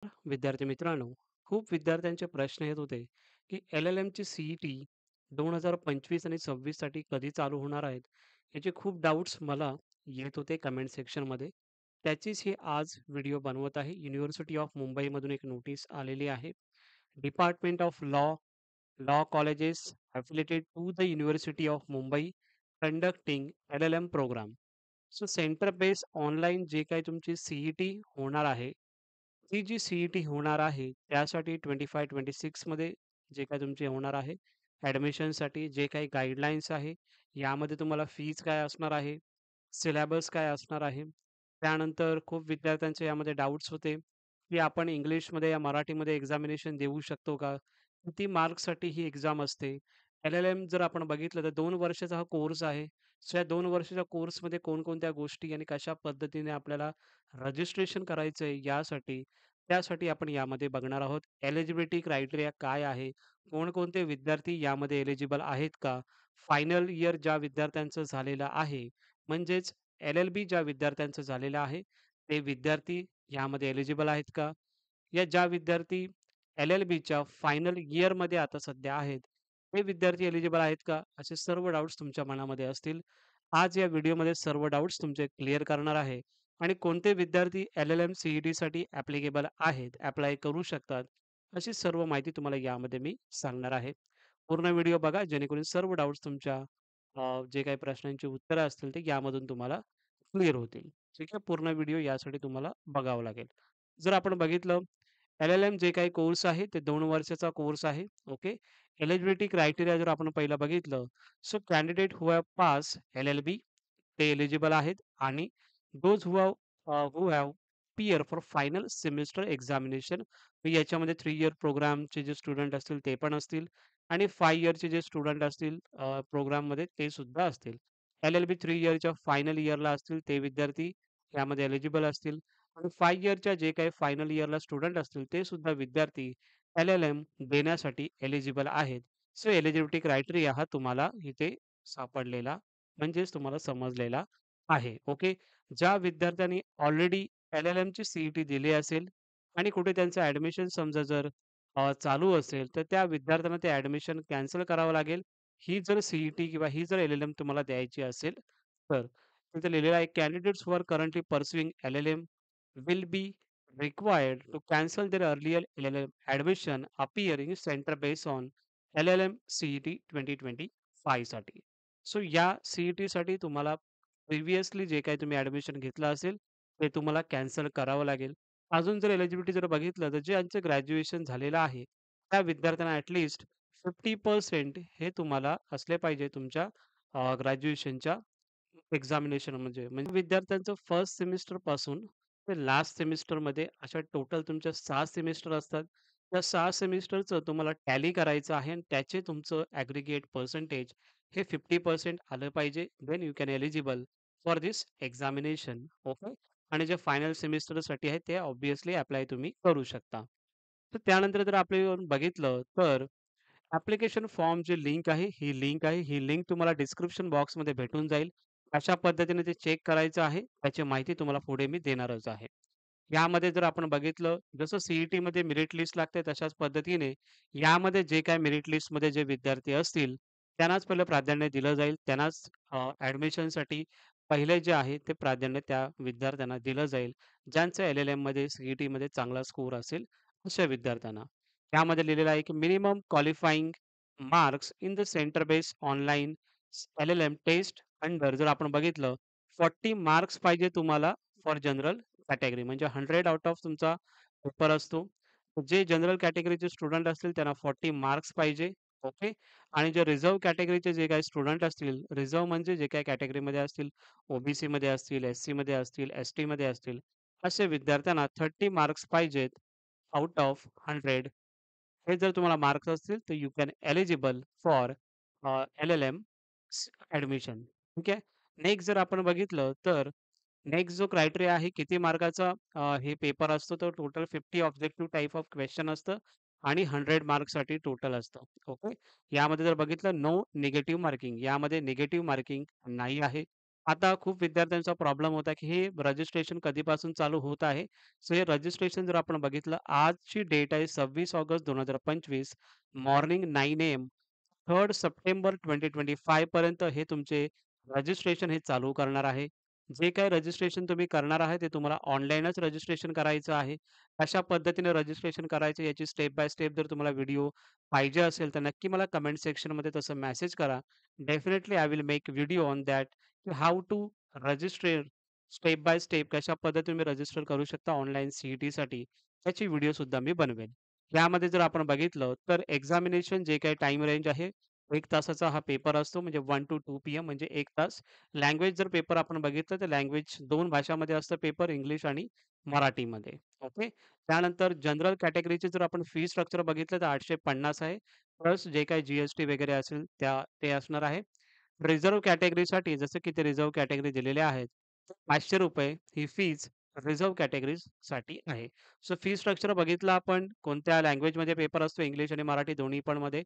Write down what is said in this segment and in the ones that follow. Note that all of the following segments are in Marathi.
विद्यार्थी मित्रांनो, खूप विद्यार्थ्यांचे प्रश्न येत होते, की एल-एल-एमची सी-ई-टी 2025 आणि 26 साठी कधी चालू होणार आहेत? याचे खूप डाउट्स मला येत होते कमेंट सेक्शनमध्ये. त्याचीच ही आज व्हिडिओ बनवत आहे. युनिव्हर्सिटी ऑफ मुंबईमधून एक नोटीस आलेली आहे. Department of law, law colleges affiliated to the university of Mumbai conducting LLM program. So centre based online जे काही तुमची सी होणार आहे, ती जी सी-ई-टी होणार आहे, त्यासाठी 25-26 मध्ये जे काही तुमचे होणार आहे, ॲडमिशनसाठी जे काही गाईडलाईन्स आहे, यामध्ये तुम्हाला फीज काय असणार आहे, सिलेबस काय असणार आहे. त्यानंतर खूप विद्यार्थ्यांचे यामध्ये डाउट्स होते, की आपण इंग्लिशमध्ये या मराठीमध्ये एक्झामिनेशन देऊ शकतो का? किती मार्क्ससाठी ही एक्झाम असते? एल-एल-एम जर आपण बघितलं तर 2 वर्षाचा हा कोर्स आहे. सो या 2 वर्षाच्या कोर्समध्ये कोणकोणत्या गोष्टी आणि कशा पद्धतीने आपल्याला रजिस्ट्रेशन करायचं आहे यासाठी त्यासाठी आपण यामध्ये बघणार आहोत. एलिजिबिलिटी क्रायटेरिया काय आहे? कोणकोणते विद्यार्थी यामध्ये एलिजिबल आहेत का? फायनल इयर ज्या विद्यार्थ्यांचं झालेलं आहे, म्हणजेच एल-एल-बी ज्या विद्यार्थ्यांचं झालेलं आहे, ते विद्यार्थी यामध्ये एलिजिबल आहेत का? या ज्या विद्यार्थी एल-एल-बीच्या फायनल इयरमध्ये आता सध्या आहेत, ते विद्यार्थी एलिजिबल आहेत का? असे सर्व डाउट्स तुमच्या मनामध्ये असतील. आज या व्हिडिओमध्ये सर्व डाउट्स तुमचे क्लिअर करणार आहे. आणि कोणते विद्यार्थी एल-एल-एम सी-ई-टीसाठी ॲप्लिकेबल आहेत, ॲप्लाय करू शकतात, अशी सर्व माहिती तुम्हाला यामध्ये मी सांगणार आहे. पूर्ण व्हिडिओ बघा जेणेकरून सर्व डाउट्स तुमच्या जे काही प्रश्नांची उत्तरं असतील ते यामधून तुम्हाला क्लिअर होतील. ठीक आहे. पूर्ण व्हिडिओ यासाठी तुम्हाला बघावं लागेल. जर आपण बघितलं एल-एल-एम जे काही कोर्स आहे ते 2 वर्षाचा कोर्स आहे. ओके. एलिजिबिलिटी क्रायटेरिया जर आपण पहिलं बघितलं, so candidate who have pass LLB ते एलिजिबल आहेत आणि those who have appear for final semester examination याच्यामध्ये 3 इयर प्रोग्रामचे जे स्टुडंट असतील ते पण असतील आणि 5 इयरचे जे स्टुडंट असतील प्रोग्राममध्ये ते सुद्धा असतील. एल-एल-बी 3 इयरच्या फायनल इयरला असतील ते विद्यार्थी यामध्ये एलिजिबल असतील आणि 5 इयरच्या जे काही फायनल इयरला स्टुडंट असतील ते सुद्धा विद्यार्थी एल-एल-एम देण्यासाठी एलिजिबल आहेत. सो एलिजिबिलिटी क्रायटेरिया हा तुम्हाला इथे सापडलेला म्हणजेच तुम्हाला समजलेला आहे. ओके. ज्या विद्यार्थ्यांनी ऑलरेडी एल-एल-एमची सी-ई-टी दिली असेल आणि कुठे त्यांचं ॲडमिशन समजा जर चालू असेल, तर त्या विद्यार्थ्यांना ते ॲडमिशन कॅन्सल करावं लागेल. ही जर सी-ई-टी किंवा ही जर एल-एल-एम तुम्हाला द्यायची असेल तर. तिथे लिहिलेलं आहे, "candidates who are currently pursuing LLM will be required to cancel their earlier LLM admission appearing centre based on LLM CET 2025 साठी." सो या सी-ई-टीसाठी तुम्हाला प्रिव्हियसली जे काही तुम्ही ॲडमिशन घेतलं असेल, ते तुम्हाला कॅन्सल करावं लागेल. अजून जर एलिजिबिलिटी जर बघितलं, तर ज्यांचं ग्रॅज्युएशन झालेलं आहे, त्या विद्यार्थ्यांना ॲट लीस्ट 50% हे तुम्हाला असले पाहिजे तुमच्या ग्रॅज्युएशनच्या एक्झामिनेशन म्हणजे विद्यार्थ्यांचं फर्स्ट सेमिस्टरपासून ते लास्ट सेमिस्टरमध्ये अशा टोटल तुमच्या 6 सेमिस्टर असतात. त्या 6 सेमिस्टरचं तुम्हाला टॅली करायचं आहे आणि त्याचे तुमचं ॲग्रीगेट पर्सेंटेज हे 50% आलं पाहिजे. Then you can eligible for this examination. Okay. आणि जे फायनल सेमिस्टरसाठी आहे ते ऑब्व्हियसली अप्लाय तुम्ही करू शकता. तर त्यानंतर जर आपण बघितलं तर ॲप्लिकेशन फॉर्म जी लिंक आहे, ही लिंक आहे. ही लिंक तुम्हाला डिस्क्रिप्शन बॉक्समध्ये भेटून जाईल. अशा पद्धतीने ते चेक करायचं आहे. त्याची माहिती तुम्हाला पुढे मी देणारच आहे. यामध्ये जर आपण बघितलं, जसं सी-ई-टीमध्ये मेरिट लिस्ट लागते तशाच पद्धतीने यामध्ये जे काही मेरिट लिस्टमध्ये जे विद्यार्थी असतील, त्यांनाच पहिलं प्राधान्य दिलं जाईल. त्यांनाच ॲडमिशनसाठी पहिले जे आहे ते प्राधान्य त्या विद्यार्थ्यांना दिलं जाईल. ज्यांचं एल-एल-एममध्ये, सी-ई-टीमध्ये चांगला स्कोर असेल, अशा विद्यार्थ्यांना. त्यामध्ये लिहिलेलं आहे, की minimum qualifying marks in the centre based online LLM test under जर आपण बघितलं 40 मार्क्स पाहिजे तुम्हाला फॉर जनरल कॅटेगरी म्हणजे 100 आउट ऑफ तुमचा पेपर असतो. जे जनरल कॅटेगरीचे स्टुडंट असतील त्यांना 40 मार्क्स पाहिजे. ओके. आणि जे रिझर्व्ह कॅटेगरीचे जे काही स्टुडंट असतील, रिझर्व्ह म्हणजे जे काही कॅटेगरीमध्ये असतील, ओ-बी-सीमध्ये असतील, एस-सीमध्ये असतील, एस-टीमध्ये असतील, असे विद्यार्थ्यांना 30 मार्क्स पाहिजेत आउट ऑफ 100. हे जर तुम्हाला मार्क्स असतील तर you can eligible for L-L-M admission. ठीक आहे. नेक्स्ट जर आपण बघितलं तर नेक्स्ट जो क्रायटेरिया आहे किती मार्काचा हे पेपर असतो तो total 50 objective type of question असतं आणि 100 मार्क्ससाठी टोटल असतं. ओके. यामध्ये जर बघितलं नो निगेटिव्ह मार्किंग यामध्ये निगेटिव्ह मार्किंग नाही आहे. आता खूप विद्यार्थ्यांचा प्रॉब्लेम होता, की हे रजिस्ट्रेशन कधीपासून चालू होत आहे. सो हे रजिस्ट्रेशन जर आपण बघितलं, आजची डेट आहे 26 ऑगस्ट 2025 मॉर्निंग 9 एएम 3 सप्टेंबर 2025 पर्यंत हे तुमचे रजिस्ट्रेशन हे चालू करणार आहे. जे काही रजिस्ट्रेशन तुम्ही करणार आहे, ते तुम्हाला ऑनलाईनच रजिस्ट्रेशन करायचं आहे. कशा पद्धतीने रजिस्ट्रेशन करायचं याची स्टेप बाय स्टेप जर तुम्हाला व्हिडिओ पाहिजे असेल, तर नक्की मला कमेंट सेक्शनमध्ये तसं मेसेज करा. Definitely I will make video on that how to register step by step कशा पद्धतीने तुम्ही रजिस्टर करू शकता ऑनलाईन सी-ई-टीसाठी त्याची व्हिडिओसुद्धा मी बनवेन. यामध्ये जर आपण बघितलं तर एक्झामिनेशन जे काही टाईम रेंज आहे 1 तासाचा हा पेपर असतो म्हणजे 1 टू 2 पीएम म्हणजे 1 तास. लँग्वेज जर पेपर आपण बघितलं तर लँग्वेज 2 भाषामध्ये असतं पेपर इंग्लिश आणि मराठीमध्ये. ओके. त्यानंतर जनरल कॅटेगरीचे जर आपण फी स्ट्रक्चर बघितलं तर 850 आहे. प्लस जे काही जी वगैरे असेल ते असणार आहे. रिझर्व्ह कॅटेगरीसाठी जसं की ते रिझर्व्ह कॅटेगरी दिलेले आहेत. ₹500 ही फीज रिझर्व्ह कॅटेगरीसाठी आहे. सो फी स्ट्रक्चर बघितलं आपण कोणत्या लँग्वेजमध्ये पेपर असतो इंग्लिश आणि मराठी दोन्ही पण मध्ये.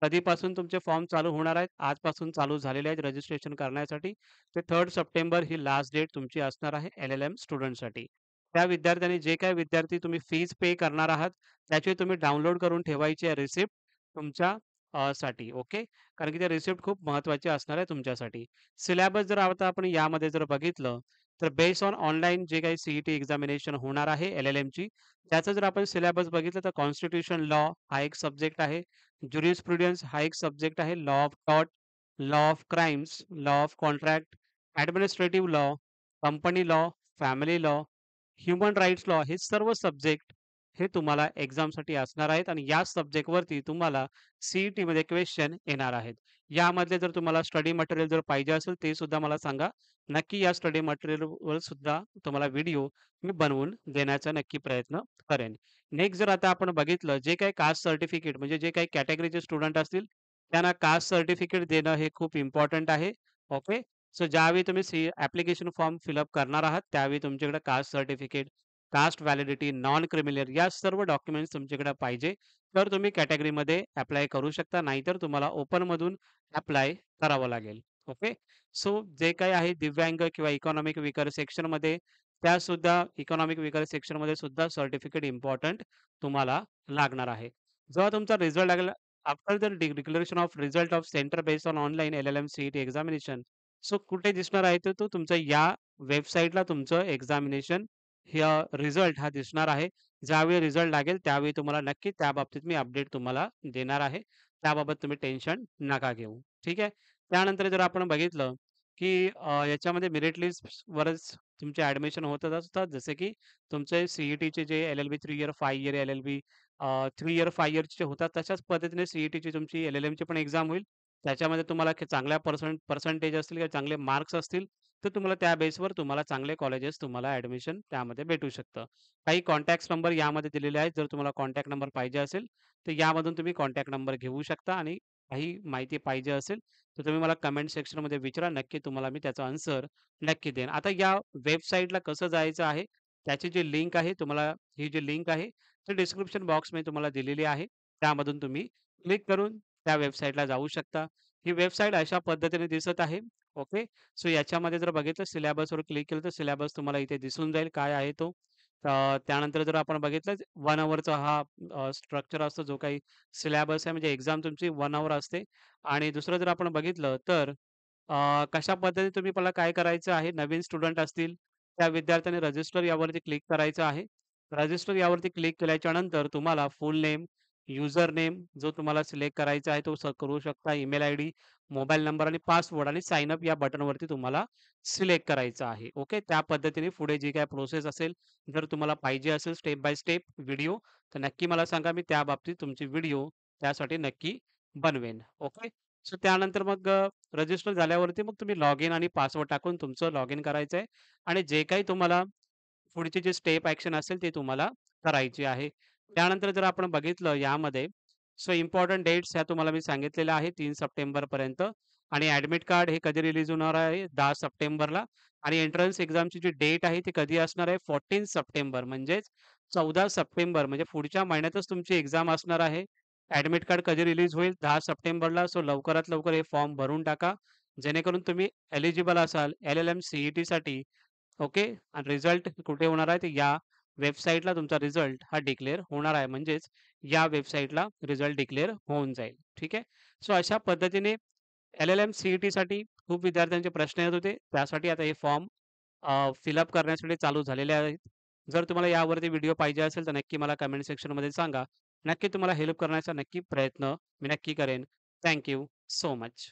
कधीपासून तुमचे फॉर्म चालू होणार आहेत? आजपासून चालू झालेले आहेत रजिस्ट्रेशन करण्यासाठी. ते 3 सप्टेंबर ही लास्ट डेट तुमची असणार आहे एल-एल-एम स्टुडंटसाठी. त्या विद्यार्थ्यांनी जे काही विद्यार्थी तुम्ही फीज पे करणार आहात, त्याची तुम्ही डाउनलोड करून ठेवायची आहे रिसिप्ट तुमच्या साठी. ओके. कारण की ते रिसिप्ट खूप महत्त्वाची असणार आहे तुमच्यासाठी. सिलेबस जर आता आपण यामध्ये जर बघितलं, तर बेस्ड ऑन ऑनलाईन जे काही सी-ई-टी एक्झामिनेशन होणार आहे एल-एल-एमची, त्याचं जर आपण सिलेबस बघितलं तर कॉन्स्टिट्यूशन लॉ हा एक सब्जेक्ट आहे. ज्युरिस्प्रुडन्स हा एक सब्जेक्ट आहे. Law of tort, law of crimes, law of contract, administrative law, company law, family law, human rights law हे सर्व सब्जेक्ट हे तुम्हाला एक्झामसाठी असणार आहेत आणि या सब्जेक्टवरती तुम्हाला सी-ई-टीमध्ये क्वेश्चन येणार आहेत. यामधले जर तुम्हाला स्टडी मटेरियल जर पाहिजे असेल ते सुद्धा मला सांगा. नक्की या स्टडी मटेरियलवर सुद्धा तुम्हाला व्हिडिओ मी बनवून देण्याचा नक्की प्रयत्न करेन. नेक्स्ट जर आता आपण बघितलं जे काही कास्ट सर्टिफिकेट म्हणजे जे काही कॅटेगरीचे स्टुडंट असतील, त्यांना कास्ट सर्टिफिकेट देणं हे खूप इम्पोर्टंट आहे. ओके. सो ज्यावेळी तुम्ही ॲप्लिकेशन फॉर्म फिलअप करणार आहात, त्यावेळी तुमच्याकडे caste certificate, caste validity, non creamy layer या सर्व डॉक्युमेंट्स तुमच्याकडे पाहिजे. तर तुम्ही कॅटेगरीमध्ये ॲप्लाय करू शकता. नाहीतर तुम्हाला ओपनमधून ॲप्लाय करावं लागेल. ओके. सो जे काही आहे दिव्यांग किंवा इकॉनॉमिक वीकर सेक्शनमध्ये त्यासुद्धा इकॉनॉमिक वीकर सेक्शनमध्ये सुद्धा सर्टिफिकेट इम्पोर्टंट तुम्हाला लागणार आहे. जेव्हा तुमचा रिझल्ट लागला after the declaration of result of centre based on online L-L-M CET examination so कुठे दिसणार आहे तर तो तुमचा या वेबसाईटला तुमचं एक्झामिनेशन रिझल्ट हा दिसणार आहे. ज्यावेळी रिझल्ट लागेल त्यावेळी तुम्हाला नक्की त्याबाबतीत मी अपडेट तुम्हाला देणार आहे. त्याबाबत तुम्ही टेन्शन नका घेऊ. ठीक आहे. त्यानंतर जर आपण बघितलं, की याच्यामध्ये मेरिट लिस्टवरच तुमचे ॲडमिशन होत असतात. जसे की तुमचे सी-ई-टीचे जे LLB 3 year, 5 year, LLB 3 year, 5 इयर्सचे होतात. तशाच पद्धतीने सी-ई-टीची तुमची एल-एल-एमची पण एक्झाम होईल. त्याच्यामध्ये तुम्हाला चांगल्या पर्सेंटेज असतील किंवा चांगले मार्क्स असतील, तर तुम्हाला त्या बेसवर तुम्हाला चांगले कॉलेजेस तुम्हाला ॲडमिशन त्यामध्ये भेटू शकतं. काही कॉन्टॅक्ट्स नंबर यामध्ये दिलेले आहेत. जर तुम्हाला कॉन्टॅक्ट नंबर पाहिजे असेल, तर यामधून तुम्ही कॉन्टॅक्ट नंबर घेऊ शकता आणि काही माहिती पाहिजे असेल, तर तुम्ही मला कमेंट सेक्शनमध्ये विचारा. नक्की तुम्हाला मी त्याचा आन्सर नक्की देईन. आता या वेबसाईटला कसं जायचं आहे, त्याची जी लिंक आहे, तुम्हाला ही जी लिंक आहे, ती डिस्क्रिप्शन बॉक्समध्ये तुम्हाला दिलेली आहे. त्यामधून तुम्ही क्लिक करून त्या वेबसाईटला जाऊ शकता. ही वेबसाईट अशा पद्धतीने दिसत आहे. ओके. सो याच्यामध्ये जर बघितलं सिलेबसवर क्लिक केलं, तर सिलेबस तुम्हाला इथे दिसून जाईल काय आहे तो. त्यानंतर जर आपण बघितलं 1 अवरचा हा स्ट्रक्चर असतो जो काही सिलेबस आहे म्हणजे एक्झाम तुमची 1 अवर असते आणि दुसरं जर आपण बघितलं तर कशा पद्धतीने तुम्ही मला काय करायचं आहे, नवीन स्टुडंट असतील, त्या विद्यार्थ्यांनी रजिस्टर यावरती क्लिक करायचं आहे. रजिस्टर यावरती क्लिक केल्याच्यानंतर तुम्हाला फुल नेम, युजर नेम जो तुम्हाला सिलेक्ट करायचा आहे तो करू शकता. ईमेल आयडी, मोबाईल नंबर आणि पासवर्ड आणि साइन अप या बटनवरती तुम्हाला सिलेक्ट करायचं आहे. ओके. त्या पद्धतीने पुढे जी काही प्रोसेस असेल, जर तुम्हाला पाहिजे असेल स्टेप बाय स्टेप व्हिडिओ, तर नक्की मला सांगा. मी त्या बाबतीत तुमची व्हिडिओ त्यासाठी नक्की बनवेन. ओके. सो त्यानंतर मग रजिस्टर झाल्यावरती मग तुम्ही लॉग इन आणि पासवर्ड टाकून तुमचं लॉग इन करायचं आहे आणि जे काही तुम्हाला पुढची जी स्टेप ॲक्शन असेल ती तुम्हाला करायची आहे. त्यानंतर जर आपण बघितलं यामध्ये सो इम्पोर्टंट डेट्स ह्या तुम्हाला मी सांगितलेल्या आहे 3 सप्टेंबरपर्यंत आणि ॲडमिट कार्ड हे कधी रिलीज होणार आहे 10 सप्टेंबरला आणि एंट्रन्स एक्झामची जी डेट आहे ती कधी असणार आहे 14 सप्टेंबर म्हणजेच 14 सप्टेंबर म्हणजे पुढच्या महिन्यातच तुमची एक्झाम असणार आहे. ॲडमिट कार्ड कधी रिलीज होईल 10 सप्टेंबरला. सो लवकरात लवकर हे फॉर्म भरून टाका जेणेकरून तुम्ही एलिजिबल असाल एल-एल-एम सी-ई-टीसाठी. ओके. आणि रिझल्ट कुठे होणार आहे, तर या वेबसाईटला तुमचा रिझल्ट हा डिक्लेअर होणार आहे. म्हणजेच या वेबसाईटला रिझल्ट डिक्लेअर होऊन जाईल. ठीक आहे. सो अशा पद्धतीने एल-एल-एम सी-ई-टीसाठी खूप विद्यार्थ्यांचे प्रश्न येत होते. त्यासाठी आता हे फॉर्म फिलअप करण्यासाठी चालू झालेले आहेत. जर तुम्हाला यावरती व्हिडिओ पाहिजे असेल, तर नक्की मला कमेंट सेक्शनमध्ये सांगा. नक्की तुम्हाला हेल्प करण्याचा नक्की प्रयत्न मी नक्की करेन. Thank so much.